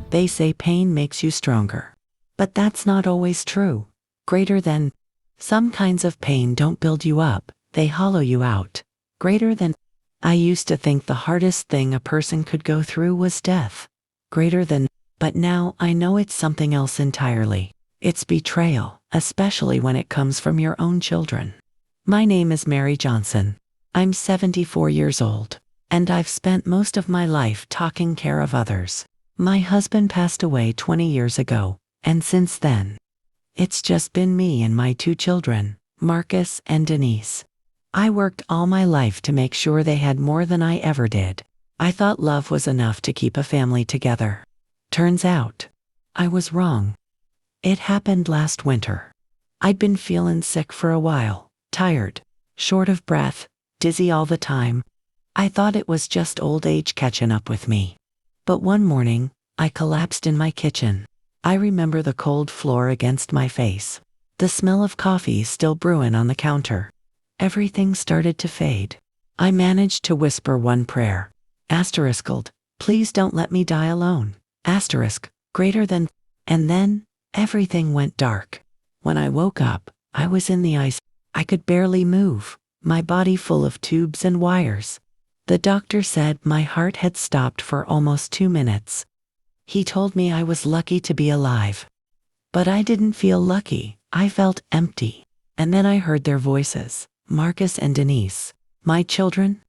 They say pain makes you stronger. But that's not always true. Greater than. Some kinds of pain don't build you up, they hollow you out. Greater than. I used to think the hardest thing a person could go through was death. Greater than. But now I know it's something else entirely. It's betrayal, especially when it comes from your own children. My name is Mary Johnson. I'm 74 years old, and I've spent most of my life taking care of others. My husband passed away 20 years ago, and since then, it's just been me and my 2 children, Marcus and Denise. I worked all my life to make sure they had more than I ever did. I thought love was enough to keep a family together. Turns out, I was wrong. It happened last winter. I'd been feeling sick for a while, tired, short of breath, dizzy all the time. I thought it was just old age catching up with me. But one morning, I collapsed in my kitchen. I remember the cold floor against my face. The smell of coffee still brewing on the counter. Everything started to fade. I managed to whisper one prayer. Asterisked, please don't let me die alone. Asterisk, greater than. And then, everything went dark. When I woke up, I was in the ice. I could barely move, my body full of tubes and wires. The doctor said my heart had stopped for almost 2 minutes. He told me I was lucky to be alive. But I didn't feel lucky, I felt empty. And then I heard their voices, Marcus and Denise, my children.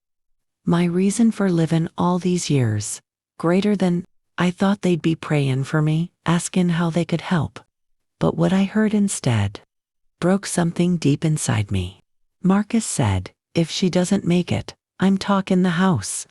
My reason for living all these years, greater than. I thought they'd be praying for me, asking how they could help. But what I heard instead broke something deep inside me. Marcus said, if she doesn't make it, I'm talking the house.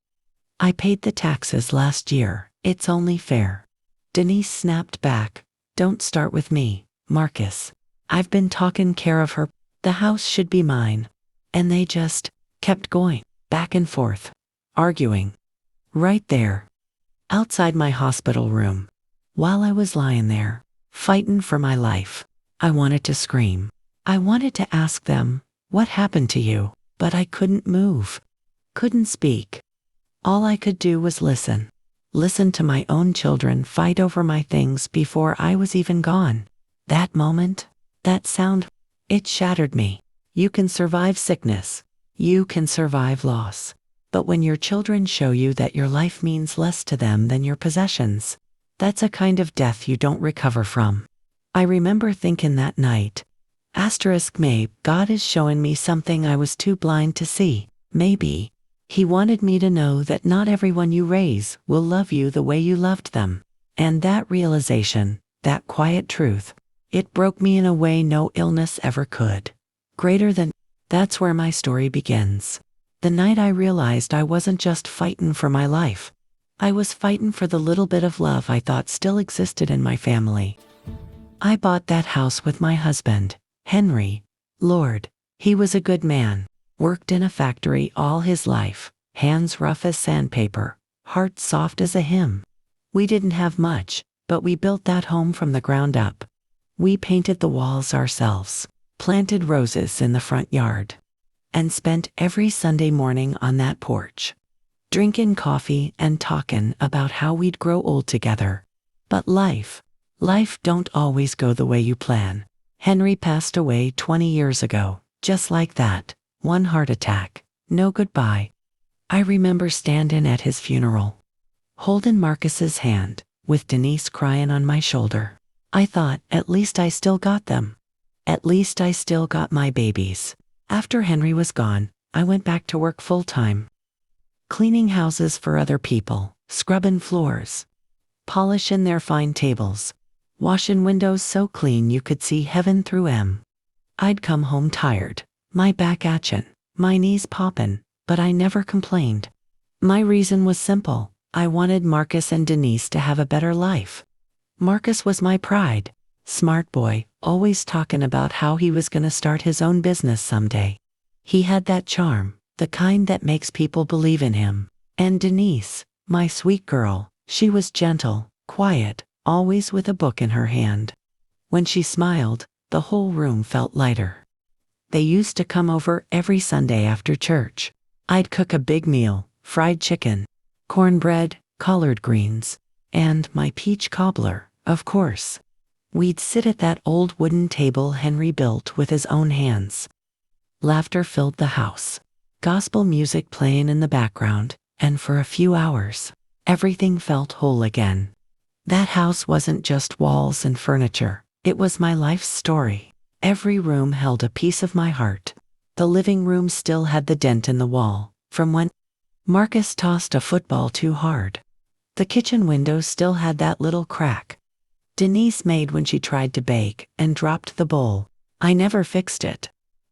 I paid the taxes last year, it's only fair. Denise snapped back, don't start with me, Marcus. I've been taking care of her, the house should be mine. And they just kept going, back and forth, arguing. Right there, outside my hospital room. While I was lying there, fighting for my life, I wanted to scream. I wanted to ask them, what happened to you? But I couldn't move. Couldn't speak. All I could do was listen. Listen to my own children fight over my things before I was even gone. That moment, that sound, it shattered me. You can survive sickness. You can survive loss. But when your children show you that your life means less to them than your possessions, that's a kind of death you don't recover from. I remember thinking that night, maybe God is showing me something I was too blind to see. Maybe He wanted me to know that not everyone you raise will love you the way you loved them. And that realization, that quiet truth, it broke me in a way no illness ever could. Greater than. That's where my story begins. The night I realized I wasn't just fighting for my life. I was fighting for the little bit of love I thought still existed in my family. I bought that house with my husband, Henry. Lord, he was a good man. Worked in a factory all his life, hands rough as sandpaper, heart soft as a hymn. We didn't have much, but we built that home from the ground up. We painted the walls ourselves, planted roses in the front yard, and spent every Sunday morning on that porch, drinking coffee and talking about how we'd grow old together. But life don't always go the way you plan. Henry passed away 20 years ago, just like that. One heart attack, no goodbye. I remember standing at his funeral, holding Marcus's hand, with Denise crying on my shoulder. I thought, at least I still got them. At least I still got my babies. After Henry was gone, I went back to work full-time. Cleaning houses for other people, scrubbing floors, polishing their fine tables, washing windows so clean you could see heaven through 'em. I'd come home tired, my back aching, my knees popping, but I never complained. My reason was simple. I wanted Marcus and Denise to have a better life. Marcus was my pride. Smart boy, always talking about how he was gonna start his own business someday. He had that charm, the kind that makes people believe in him. And Denise, my sweet girl, she was gentle, quiet, always with a book in her hand. When she smiled, the whole room felt lighter. They used to come over every Sunday after church. I'd cook a big meal, fried chicken, cornbread, collard greens, And my peach cobbler, of course. We'd sit at that old wooden table Henry built with his own hands. Laughter filled the house. Gospel music playing in the background, and for a few hours, everything felt whole again. That house wasn't just walls and furniture, it was my life's story. Every room held a piece of my heart. The living room still had the dent in the wall, from when Marcus tossed a football too hard. The kitchen window still had that little crack Denise made when she tried to bake and dropped the bowl. I never fixed it.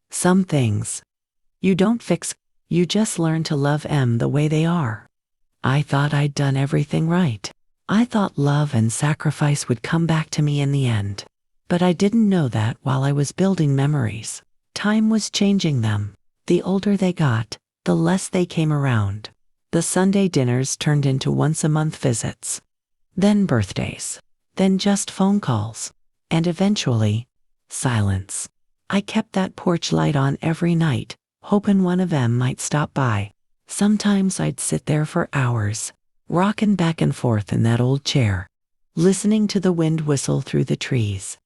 Some things you don't fix, you just learn to love them the way they are. I thought I'd done everything right. I thought love and sacrifice would come back to me in the end. But I didn't know that while I was building memories. Time was changing them. The older they got, the less they came around. The Sunday dinners turned into once-a-month visits. Then birthdays. Then just phone calls. And eventually, silence. I kept that porch light on every night, hoping one of them might stop by. Sometimes I'd sit there for hours, rocking back and forth in that old chair, listening to the wind whistle through the trees.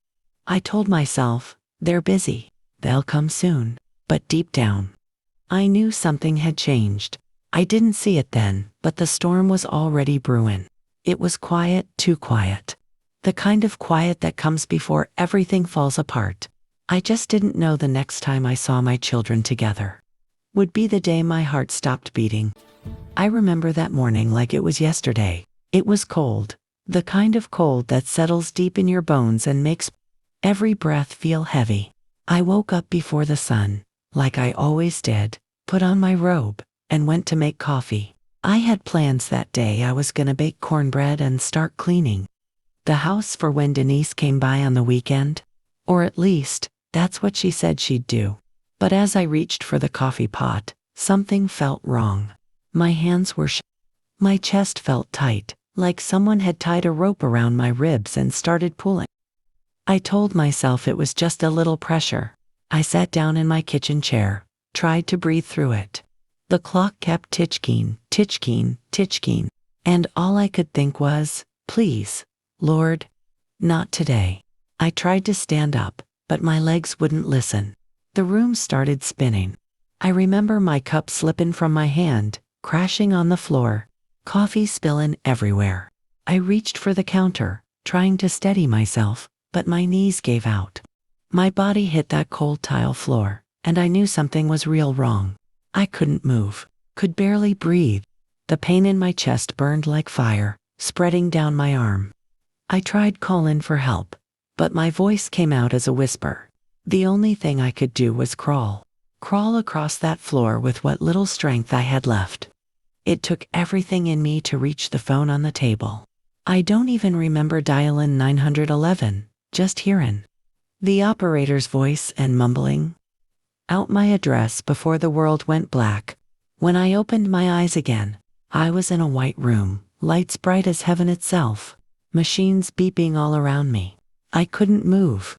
I told myself, they're busy, they'll come soon. But deep down, I knew something had changed. I didn't see it then, but the storm was already brewing. It was quiet, too quiet. The kind of quiet that comes before everything falls apart. I just didn't know the next time I saw my children together would be the day my heart stopped beating. I remember that morning like it was yesterday. It was cold, the kind of cold that settles deep in your bones and makes every breath feel heavy. I woke up before the sun, like I always did, put on my robe, and went to make coffee. I had plans that day. I was gonna bake cornbread and start cleaning the house for when Denise came by on the weekend. Or at least, that's what she said she'd do. But as I reached for the coffee pot, something felt wrong. My hands were my chest felt tight, like someone had tied a rope around my ribs and started pulling. I told myself it was just a little pressure. I sat down in my kitchen chair, tried to breathe through it. The clock kept ticking, ticking, ticking, and all I could think was, please, Lord, not today. I tried to stand up, but my legs wouldn't listen. The room started spinning. I remember my cup slipping from my hand, crashing on the floor, coffee spilling everywhere. I reached for the counter, trying to steady myself, but my knees gave out. My body hit that cold tile floor, and I knew something was real wrong. I couldn't move, could barely breathe. The pain in my chest burned like fire, spreading down my arm. I tried calling for help, but my voice came out as a whisper. The only thing I could do was crawl across that floor with what little strength I had left. It took everything in me to reach the phone on the table. I don't even remember dialing 911, just hearing the operator's voice and mumbling out my address before the world went black. When I opened my eyes again, I was in a white room, lights bright as heaven itself, machines beeping all around me. I couldn't move.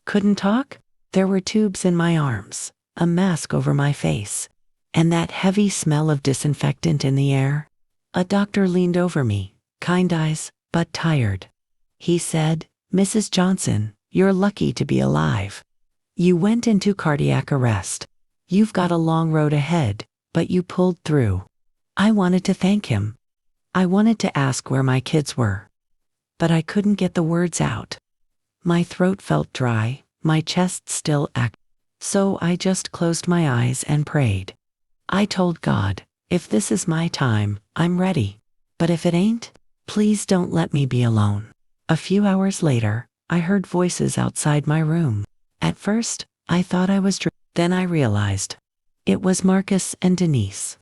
Couldn't talk? There were tubes in my arms, a mask over my face, and that heavy smell of disinfectant in the air. A doctor leaned over me, kind eyes, but tired. He said, "Mrs. Johnson, you're lucky to be alive. You went into cardiac arrest. You've got a long road ahead, but you pulled through." I wanted to thank him. I wanted to ask where my kids were. But I couldn't get the words out. My throat felt dry, my chest still ached. So I just closed my eyes and prayed. I told God, if this is my time, I'm ready. But if it ain't, please don't let me be alone. A few hours later, I heard voices outside my room. At first, I thought I was dreaming. Then I realized it was Marcus and Denise.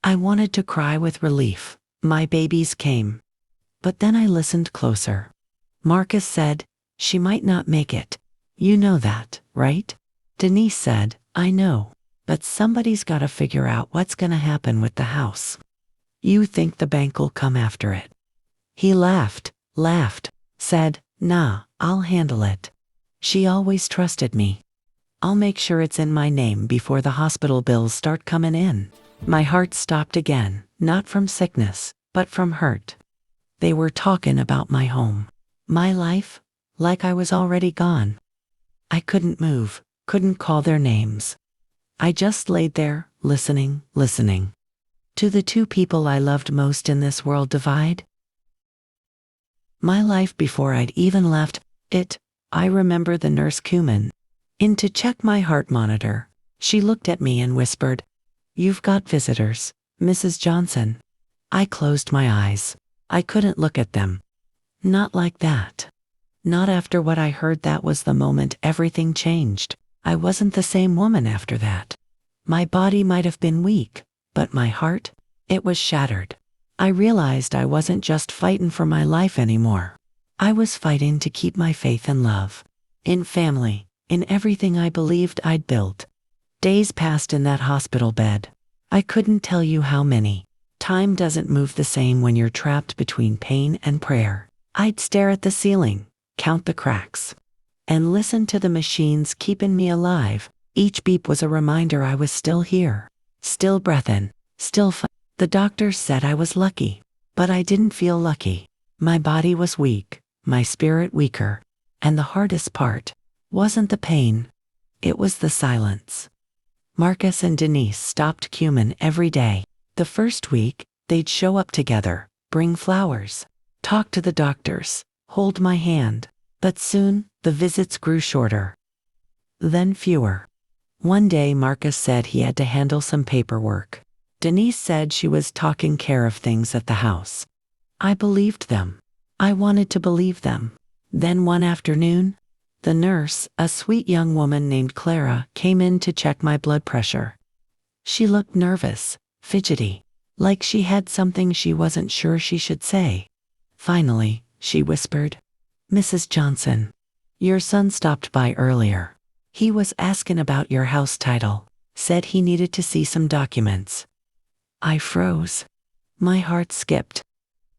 I wanted to cry with relief. My babies came. But then I listened closer. Marcus said, "She might not make it. You know that, right?" Denise said, "I know. But somebody's gotta figure out what's gonna happen with the house. You think the bank'll come after it?" He laughed, said, "Nah, I'll handle it. She always trusted me. I'll make sure it's in my name before the hospital bills start coming in." My heart stopped again, not from sickness, but from hurt. They were talking about my home, my life, like I was already gone. I couldn't move, couldn't call their names. I just laid there, listening. To the two people I loved most in this world divide. My life before I'd even left it, I remember the nurse came in to check my heart monitor. She looked at me and whispered, "You've got visitors, Mrs. Johnson." I closed my eyes. I couldn't look at them. Not like that. Not after what I heard. That was the moment everything changed. I wasn't the same woman after that. My body might have been weak, but my heart, it was shattered. I realized I wasn't just fighting for my life anymore. I was fighting to keep my faith and love. In family, in everything I believed I'd built. Days passed in that hospital bed. I couldn't tell you how many. Time doesn't move the same when you're trapped between pain and prayer. I'd stare at the ceiling, count the cracks, and listen to the machines keeping me alive. Each beep was a reminder I was still here, still breathing, still fighting. The doctors said I was lucky, but I didn't feel lucky. My body was weak, my spirit weaker, and the hardest part wasn't the pain, it was the silence. Marcus and Denise stopped coming every day. The first week, they'd show up together, bring flowers, talk to the doctors, hold my hand. But soon, the visits grew shorter, then fewer. One day Marcus said he had to handle some paperwork. Denise said she was taking care of things at the house. I believed them. I wanted to believe them. Then one afternoon, the nurse, a sweet young woman named Clara, came in to check my blood pressure. She looked nervous, fidgety, like she had something she wasn't sure she should say. Finally, she whispered, "Mrs. Johnson, your son stopped by earlier. He was asking about your house title, said he needed to see some documents." I froze. My heart skipped.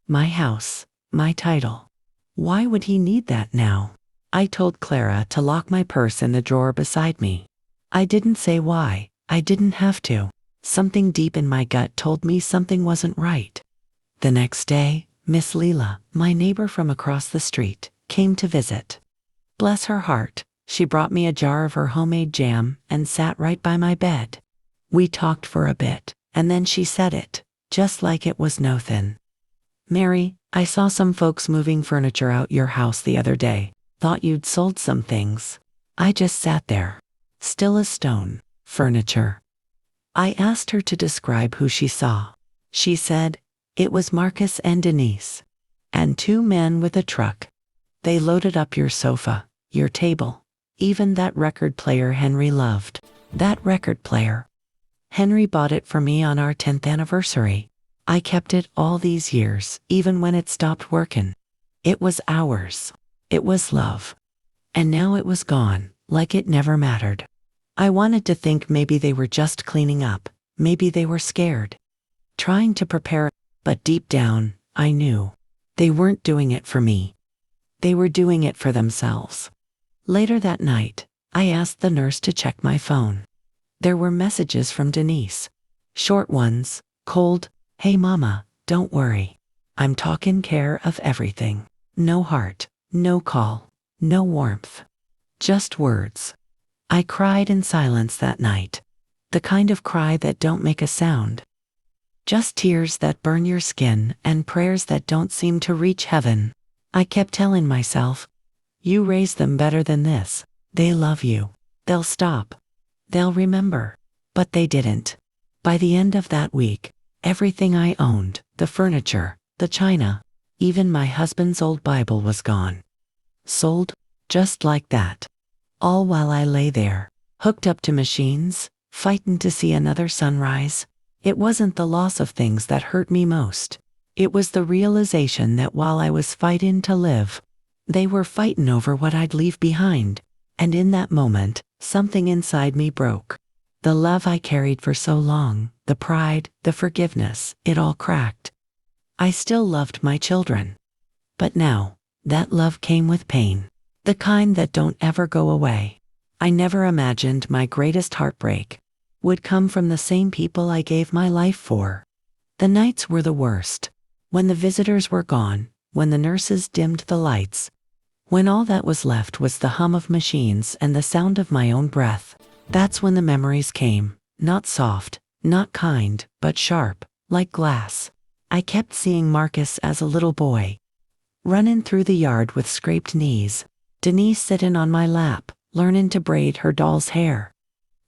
My house, my title. Why would he need that now? I told Clara to lock my purse in the drawer beside me. I didn't say why. I didn't have to. Something deep in my gut told me something wasn't right. The next day, Miss Leela, my neighbor from across the street, came to visit. Bless her heart, she brought me a jar of her homemade jam and sat right by my bed. We talked for a bit, and then she said it, just like it was nothing. "Mary, I saw some folks moving furniture out your house the other day. Thought you'd sold some things." I just sat there, still as stone. Furniture. I asked her to describe who she saw. She said, "It was Marcus and Denise. And two men with a truck. They loaded up your sofa, your table, even that record player Henry loved." That record player. Henry bought it for me on our 10th anniversary. I kept it all these years, even when it stopped working. It was ours. It was love. And now it was gone, like it never mattered. I wanted to think maybe they were just cleaning up, maybe they were scared, trying to prepare, but deep down, I knew. They weren't doing it for me. They were doing it for themselves. Later that night, I asked the nurse to check my phone. There were messages from Denise. Short ones, cold, "Hey mama, don't worry. I'm taking care of everything." No heart, no call, no warmth. Just words. I cried in silence that night. The kind of cry that don't make a sound. Just tears that burn your skin and prayers that don't seem to reach heaven. I kept telling myself, "You raised them better than this. They love you. They'll stop. They'll remember." But they didn't. By the end of that week, everything I owned, the furniture, the china, even my husband's old Bible was gone. Sold, just like that. All while I lay there, hooked up to machines, fighting to see another sunrise. It wasn't the loss of things that hurt me most. It was the realization that while I was fighting to live, they were fighting over what I'd leave behind. And in that moment, something inside me broke. The love I carried for so long, the pride, the forgiveness, it all cracked. I still loved my children. But now, that love came with pain. The kind that don't ever go away. I never imagined my greatest heartbreak would come from the same people I gave my life for. The nights were the worst. When the visitors were gone, when the nurses dimmed the lights, when all that was left was the hum of machines and the sound of my own breath, that's when the memories came, not soft, not kind, but sharp, like glass. I kept seeing Marcus as a little boy, running through the yard with scraped knees, Denise sitting on my lap, learning to braid her doll's hair.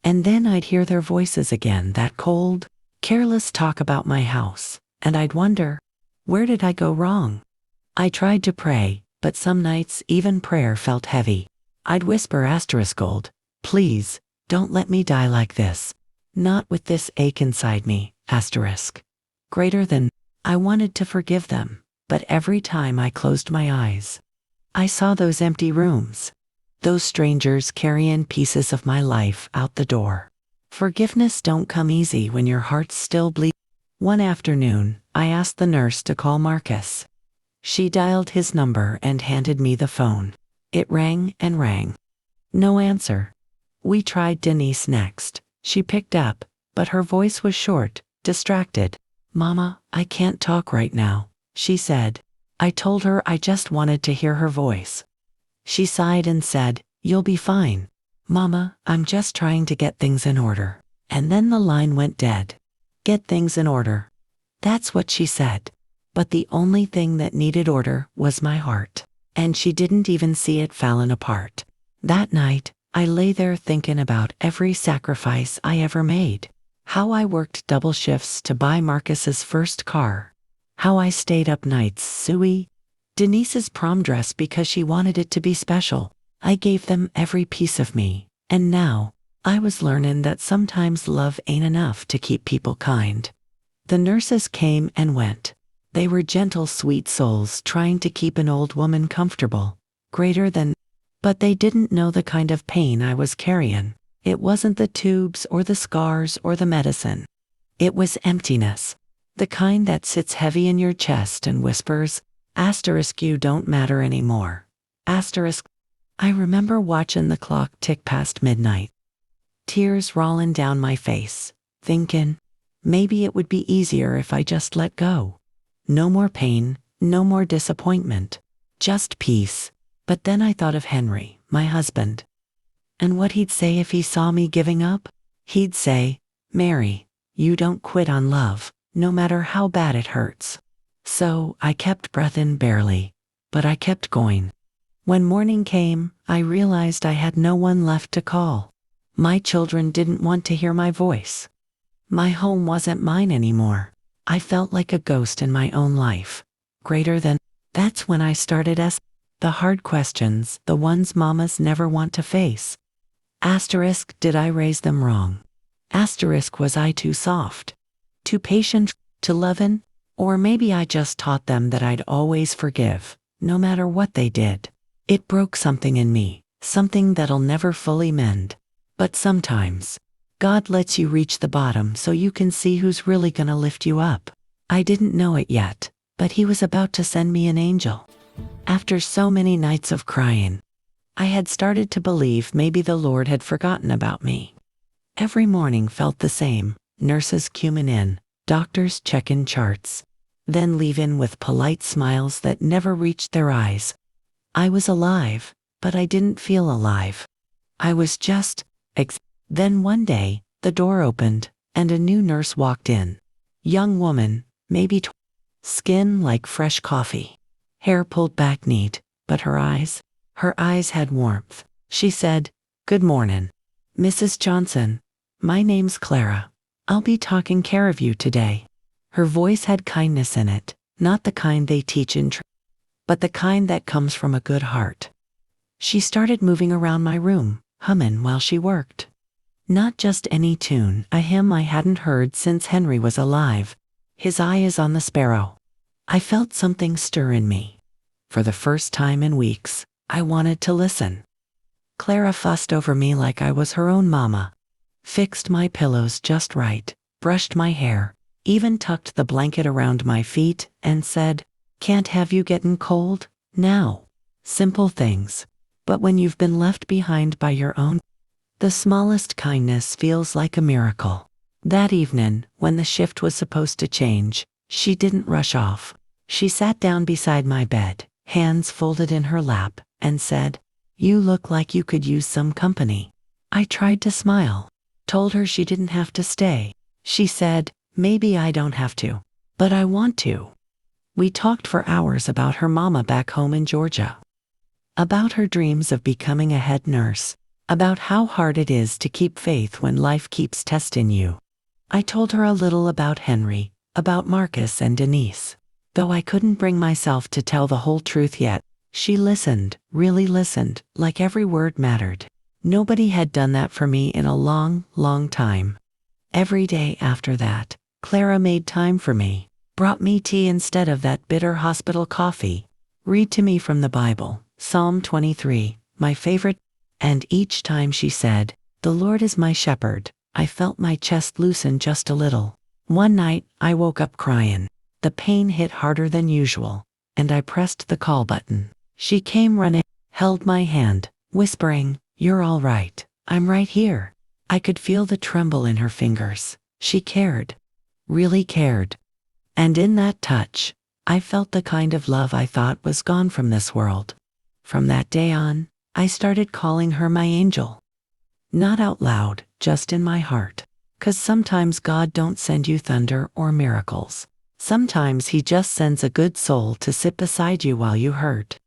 And then I'd hear their voices again, that cold, careless talk about my house, and I'd wonder, where did I go wrong? I tried to pray, but some nights even prayer felt heavy. I'd whisper *gold, please, don't let me die like this. Not with this ache inside me, *. Greater than, I wanted to forgive them, but every time I closed my eyes, I saw those empty rooms, those strangers carrying pieces of my life out the door. Forgiveness don't come easy when your heart's still bleeding. One afternoon, I asked the nurse to call Marcus. She dialed his number and handed me the phone. It rang and rang. No answer. We tried Denise next. She picked up, but her voice was short, distracted. "Mama, I can't talk right now," she said. I told her I just wanted to hear her voice. She sighed and said, "You'll be fine. Mama, I'm just trying to get things in order." And then the line went dead. Get things in order. That's what she said. But the only thing that needed order was my heart. And she didn't even see it falling apart. That night, I lay there thinking about every sacrifice I ever made. How I worked double shifts to buy Marcus's first car. How I stayed up nights sewing Denise's prom dress because she wanted it to be special. I gave them every piece of me. And now, I was learning that sometimes love ain't enough to keep people kind. The nurses came and went. They were gentle, sweet souls trying to keep an old woman comfortable, greater than, but they didn't know the kind of pain I was carrying. It wasn't the tubes or the scars or the medicine. It was emptiness. The kind that sits heavy in your chest and whispers, "You don't matter anymore." I remember watching the clock tick past midnight. Tears rolling down my face, thinking, maybe it would be easier if I just let go. No more pain, no more disappointment, just peace. But then I thought of Henry, my husband. And what he'd say if he saw me giving up? He'd say, "Mary, you don't quit on love, no matter how bad it hurts." So I kept breathing barely, but I kept going. When morning came, I realized I had no one left to call. My children didn't want to hear my voice. My home wasn't mine anymore. I felt like a ghost in my own life. Greater than, that's when I started asking the hard questions, the ones mamas never want to face. Did I raise them wrong? Was I too soft? Too patient? Too loving? Or maybe I just taught them that I'd always forgive, no matter what they did. It broke something in me, something that'll never fully mend. But sometimes, God lets you reach the bottom so you can see who's really gonna lift you up. I didn't know it yet, but he was about to send me an angel. After so many nights of crying, I had started to believe maybe the Lord had forgotten about me. Every morning felt the same, nurses queuing in, doctors checking charts, then leaving with polite smiles that never reached their eyes. I was alive, but I didn't feel alive. I was just Then one day, the door opened, and a new nurse walked in. Young woman, maybe skin like fresh coffee. Hair pulled back neat, but her eyes had warmth. She said, "Good morning, Mrs. Johnson. My name's Clara. I'll be taking care of you today." Her voice had kindness in it, not the kind they teach in but the kind that comes from a good heart. She started moving around my room, humming while she worked. Not just any tune, a hymn I hadn't heard since Henry was alive. "His eye is on the sparrow." I felt something stir in me. For the first time in weeks, I wanted to listen. Clara fussed over me like I was her own mama. Fixed my pillows just right, brushed my hair, even tucked the blanket around my feet, and said, "Can't have you getting cold now." Simple things. But when you've been left behind by your own, the smallest kindness feels like a miracle. That evening, when the shift was supposed to change, she didn't rush off. She sat down beside my bed, hands folded in her lap, and said, "You look like you could use some company." I tried to smile, told her she didn't have to stay. She said, "Maybe I don't have to, but I want to." We talked for hours about her mama back home in Georgia, about her dreams of becoming a head nurse, about how hard it is to keep faith when life keeps testing you. I told her a little about Henry, about Marcus and Denise. Though I couldn't bring myself to tell the whole truth yet, she listened, really listened, like every word mattered. Nobody had done that for me in a long, long time. Every day after that, Clara made time for me, brought me tea instead of that bitter hospital coffee, read to me from the Bible, Psalm 23, my favorite, and each time she said, "The Lord is my shepherd," I felt my chest loosen just a little. One night, I woke up crying. The pain hit harder than usual, and I pressed the call button. She came running, held my hand, whispering, "You're all right. I'm right here." I could feel the tremble in her fingers. She cared, really cared. And in that touch, I felt the kind of love I thought was gone from this world. From that day on, I started calling her my angel. Not out loud, just in my heart. 'Cause sometimes God don't send you thunder or miracles. Sometimes he just sends a good soul to sit beside you while you hurt.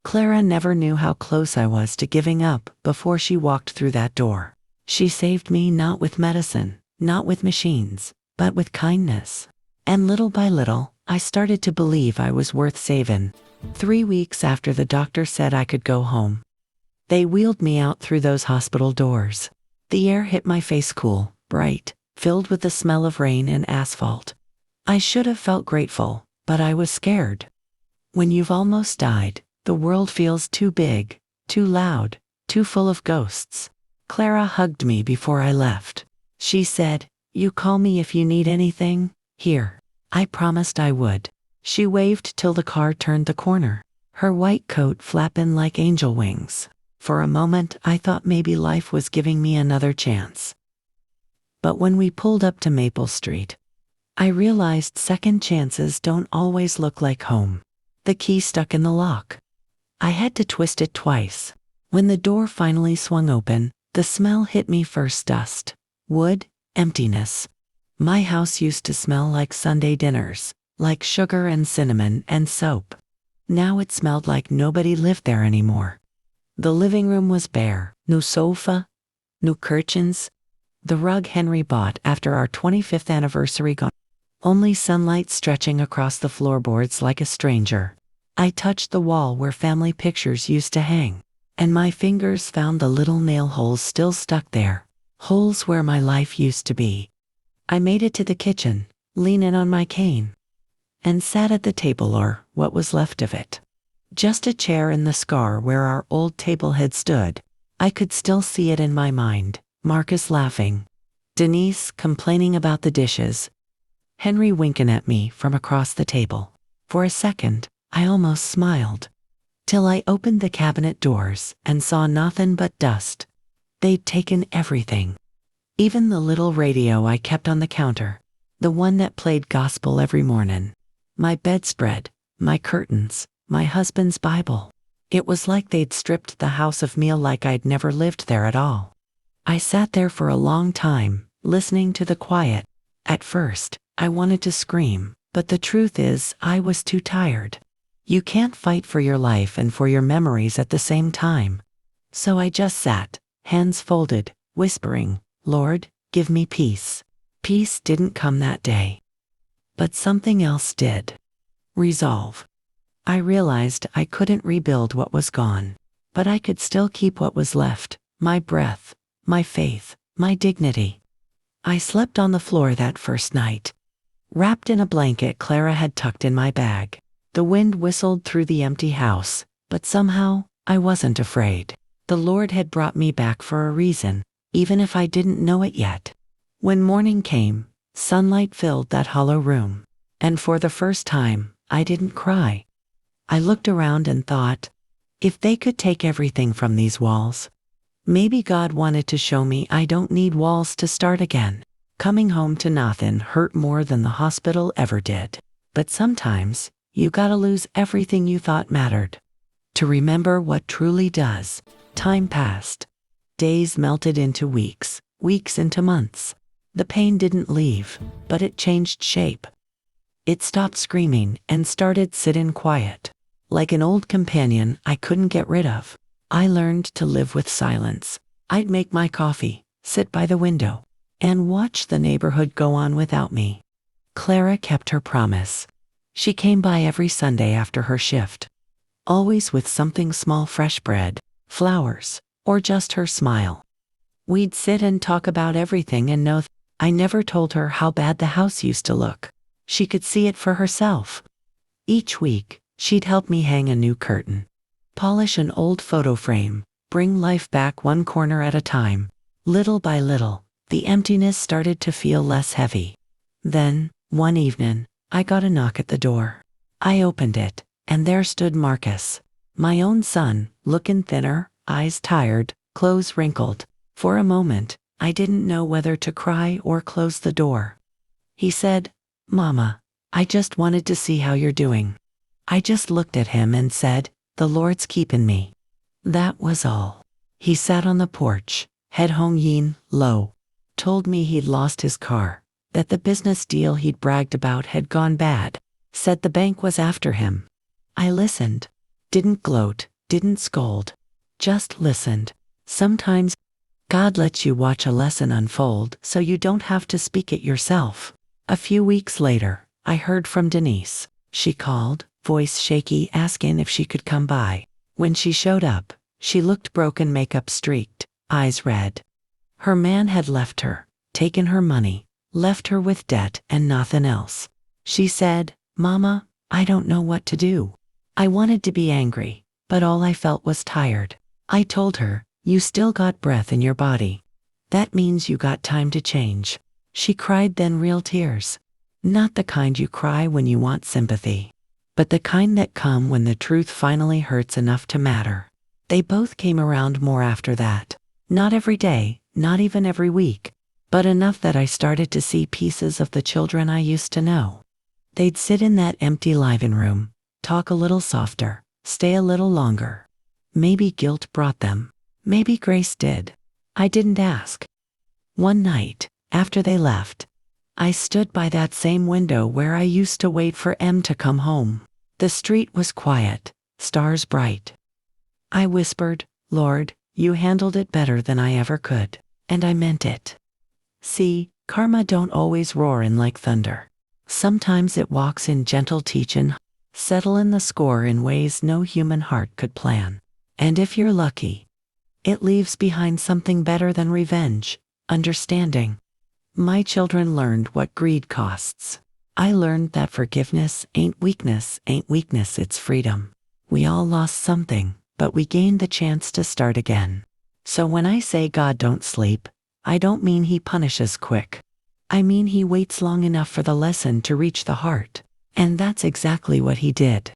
Clara never knew how close I was to giving up before she walked through that door. She saved me not with medicine, not with machines, but with kindness. And little by little, I started to believe I was worth saving. 3 weeks after the doctor said I could go home, they wheeled me out through those hospital doors. The air hit my face cool, bright, filled with the smell of rain and asphalt. I should have felt grateful, but I was scared. When you've almost died, the world feels too big, too loud, too full of ghosts. Clara hugged me before I left. She said, "You call me if you need anything, here." I promised I would. She waved till the car turned the corner, her white coat flapping like angel wings. For a moment, I thought maybe life was giving me another chance. But when we pulled up to Maple Street, I realized second chances don't always look like home. The key stuck in the lock. I had to twist it twice. When the door finally swung open, the smell hit me first: dust, wood, emptiness. My house used to smell like Sunday dinners, like sugar and cinnamon and soap. Now it smelled like nobody lived there anymore. The living room was bare, no sofa, no curtains. The rug Henry bought after our 25th anniversary gone. Only sunlight stretching across the floorboards like a stranger. I touched the wall where family pictures used to hang, and my fingers found the little nail holes still stuck there, holes where my life used to be. I made it to the kitchen, leaning on my cane, and sat at the table, or what was left of it. Just a chair and the scar where our old table had stood. I could still see it in my mind. Marcus laughing, Denise complaining about the dishes, Henry winking at me from across the table. For a second, I almost smiled, till I opened the cabinet doors and saw nothing but dust. They'd taken everything. Even the little radio I kept on the counter, the one that played gospel every morning, my bedspread, my curtains, my husband's Bible. It was like they'd stripped the house of me, like I'd never lived there at all. I sat there for a long time, listening to the quiet. At first, I wanted to scream, but the truth is, I was too tired. You can't fight for your life and for your memories at the same time. So I just sat, hands folded, whispering, "Lord, give me peace." Peace didn't come that day. But something else did. Resolve. I realized I couldn't rebuild what was gone, but I could still keep what was left: my breath, my faith, my dignity. I slept on the floor that first night, wrapped in a blanket Clara had tucked in my bag. The wind whistled through the empty house, but somehow, I wasn't afraid. The Lord had brought me back for a reason, even if I didn't know it yet. When morning came, sunlight filled that hollow room, and for the first time, I didn't cry. I looked around and thought, if they could take everything from these walls, maybe God wanted to show me I don't need walls to start again. Coming home to nothing hurt more than the hospital ever did. But sometimes, You gotta lose everything you thought mattered to remember what truly does. Time passed. Days melted into weeks, weeks into months. The pain didn't leave, but it changed shape. It stopped screaming and started sitting quiet. Like an old companion I couldn't get rid of. I learned to live with silence. I'd make my coffee, sit by the window, and watch the neighborhood go on without me. Clara kept her promise. She came by every Sunday after her shift. Always with something small, fresh bread, flowers, or just her smile. We'd sit and talk about everything and know I never told her how bad the house used to look. She could see it for herself. Each week, she'd help me hang a new curtain, polish an old photo frame, bring life back one corner at a time. Little by little, the emptiness started to feel less heavy. Then, one evening, I got a knock at the door. I opened it, and there stood Marcus, my own son, looking thinner, eyes tired, clothes wrinkled. For a moment, I didn't know whether to cry or close the door. He said, "Mama, I just wanted to see how you're doing." I just looked at him and said, "The Lord's keeping me." That was all. He sat on the porch, head hung low, told me he'd lost his car, that the business deal he'd bragged about had gone bad, said the bank was after him. I listened. Didn't gloat, didn't scold. Just listened. Sometimes God lets you watch a lesson unfold so you don't have to speak it yourself. A few weeks later, I heard from Denise. She called, voice shaky, asking if she could come by. When she showed up, she looked broken, makeup streaked, eyes red. Her man had left her, taken her money, left her with debt and nothing else. She said, "Mama, I don't know what to do." I wanted to be angry, but all I felt was tired. I told her, "You still got breath in your body. That means you got time to change." She cried, then real tears. Not the kind you cry when you want sympathy, but the kind that come when the truth finally hurts enough to matter. They both came around more after that. Not every day, not even every week, but enough that I started to see pieces of the children I used to know. They'd sit in that empty living room, talk a little softer, stay a little longer. Maybe guilt brought them. Maybe grace did. I didn't ask. One night, after they left, I stood by that same window where I used to wait for Em to come home. The street was quiet, stars bright. I whispered, "Lord, you handled it better than I ever could." And I meant it. See, karma don't always roar in like thunder. Sometimes it walks in gentle teaching, settling the score in ways no human heart could plan. And if you're lucky, it leaves behind something better than revenge, understanding. My children learned what greed costs. I learned that forgiveness ain't weakness, it's freedom. We all lost something, but we gained the chance to start again. So when I say God don't sleep, I don't mean he punishes quick. I mean he waits long enough for the lesson to reach the heart. And that's exactly what he did.